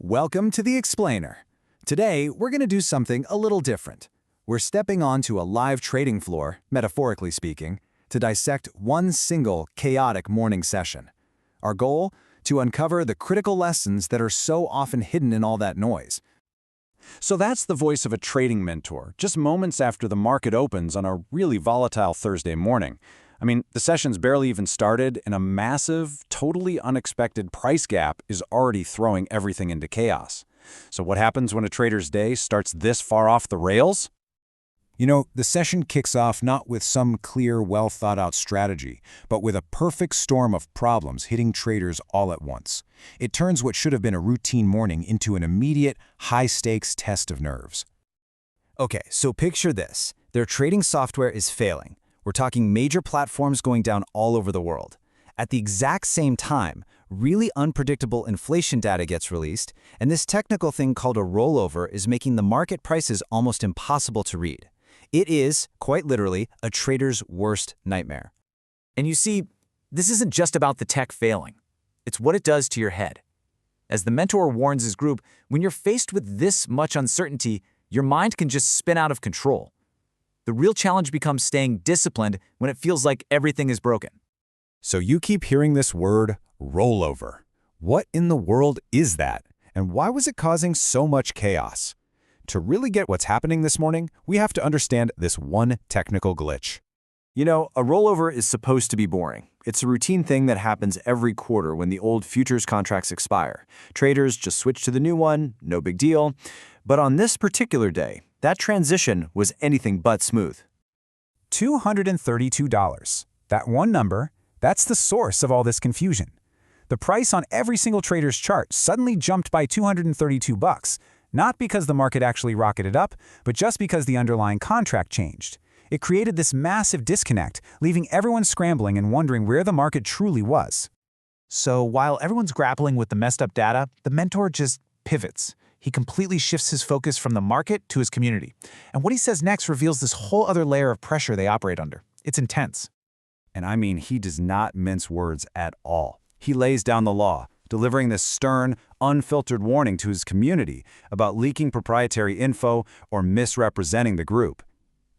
Welcome to the Explainer. Today, we're going to do something a little different. We're stepping onto a live trading floor, metaphorically speaking, to dissect one single chaotic morning session. Our goal? To uncover the critical lessons that are so often hidden in all that noise. So that's the voice of a trading mentor, just moments after the market opens on a really volatile Thursday morning. I mean, the session's barely even started, and a massive, totally unexpected price gap is already throwing everything into chaos. So what happens when a trader's day starts this far off the rails? You know, the session kicks off not with some clear, well-thought-out strategy, but with a perfect storm of problems hitting traders all at once. It turns what should have been a routine morning into an immediate, high-stakes test of nerves. Okay, so picture this. Their trading software is failing. We're talking major platforms going down all over the world. At the exact same time, really unpredictable inflation data gets released, and this technical thing called a rollover is making the market prices almost impossible to read. It is, quite literally, a trader's worst nightmare. And you see, this isn't just about the tech failing. It's what it does to your head. As the mentor warns his group, when you're faced with this much uncertainty, your mind can just spin out of control. The real challenge becomes staying disciplined when it feels like everything is broken. So you keep hearing this word, rollover. What in the world is that? And why was it causing so much chaos? To really get what's happening this morning, we have to understand this one technical glitch. You know, a rollover is supposed to be boring. It's a routine thing that happens every quarter when the old futures contracts expire. Traders just switch to the new one, no big deal. But on this particular day, that transition was anything but smooth. $232. That one number, that's the source of all this confusion. The price on every single trader's chart suddenly jumped by $232, not because the market actually rocketed up, but just because the underlying contract changed. It created this massive disconnect, leaving everyone scrambling and wondering where the market truly was. So while everyone's grappling with the messed up data, the mentor just pivots. He completely shifts his focus from the market to his community. And what he says next reveals this whole other layer of pressure they operate under. It's intense. And I mean, he does not mince words at all. He lays down the law, delivering this stern, unfiltered warning to his community about leaking proprietary info or misrepresenting the group.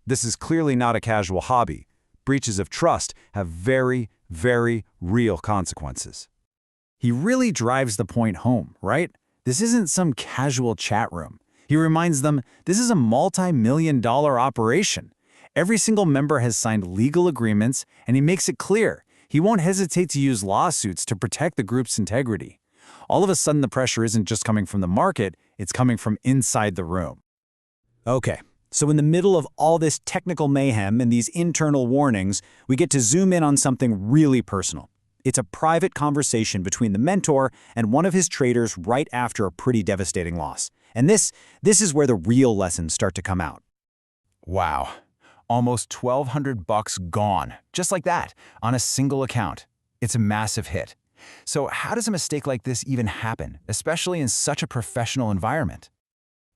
This is clearly not a casual hobby. Breaches of trust have very, very real consequences. He really drives the point home, right? This isn't some casual chat room. He reminds them this is a multi-million-dollar operation. Every single member has signed legal agreements, and he makes it clear he won't hesitate to use lawsuits to protect the group's integrity. All of a sudden, the pressure isn't just coming from the market, it's coming from inside the room. Okay, so in the middle of all this technical mayhem and these internal warnings, we get to zoom in on something really personal. It's a private conversation between the mentor and one of his traders right after a pretty devastating loss. And this is where the real lessons start to come out. Wow. Almost $1,200 gone, just like that, on a single account. It's a massive hit. So how does a mistake like this even happen, especially in such a professional environment?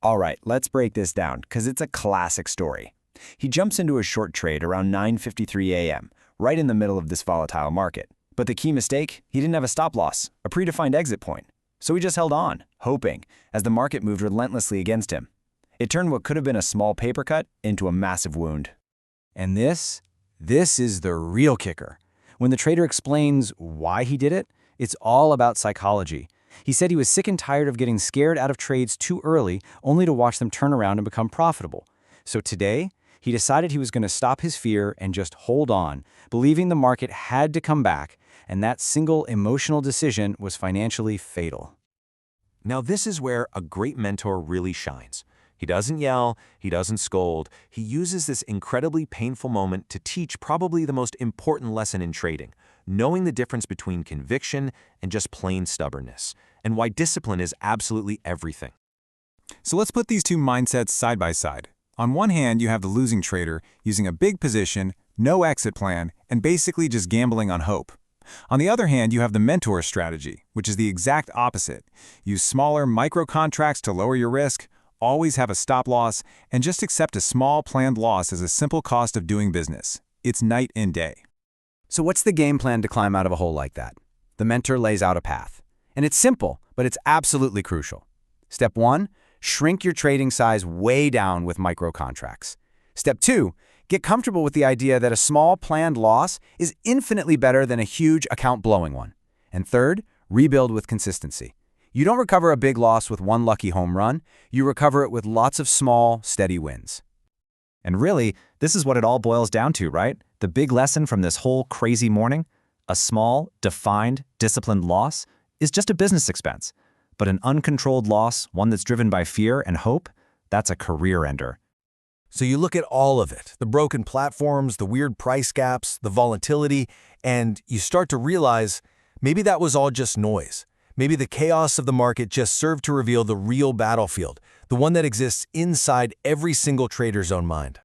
All right, let's break this down, because it's a classic story. He jumps into a short trade around 9:53 a.m., right in the middle of this volatile market. But the key mistake, he didn't have a stop loss, a predefined exit point. So he just held on, hoping, as the market moved relentlessly against him. It turned what could have been a small paper cut into a massive wound. And this is the real kicker. When the trader explains why he did it, it's all about psychology. He said he was sick and tired of getting scared out of trades too early, only to watch them turn around and become profitable. So today, he decided he was going to stop his fear and just hold on, believing the market had to come back, and that single emotional decision was financially fatal. Now this is where a great mentor really shines. He doesn't yell, he doesn't scold, he uses this incredibly painful moment to teach probably the most important lesson in trading, knowing the difference between conviction and just plain stubbornness, and why discipline is absolutely everything. So let's put these two mindsets side by side. On one hand, you have the losing trader using a big position, no exit plan, and basically just gambling on hope. On the other hand, you have the mentor strategy, which is the exact opposite. Use smaller micro contracts to lower your risk, always have a stop loss, and just accept a small planned loss as a simple cost of doing business. It's night and day. So what's the game plan to climb out of a hole like that? The mentor lays out a path. And it's simple, but it's absolutely crucial. Step 1, shrink your trading size way down with micro contracts. Step 2, get comfortable with the idea that a small planned loss is infinitely better than a huge account-blowing one. And third, rebuild with consistency. You don't recover a big loss with one lucky home run, you recover it with lots of small, steady wins. And really, this is what it all boils down to, right? The big lesson from this whole crazy morning? A small, defined, disciplined loss is just a business expense. But an uncontrolled loss, one that's driven by fear and hope, that's a career ender. So you look at all of it, the broken platforms, the weird price gaps, the volatility, and you start to realize maybe that was all just noise. Maybe the chaos of the market just served to reveal the real battlefield, the one that exists inside every single trader's own mind.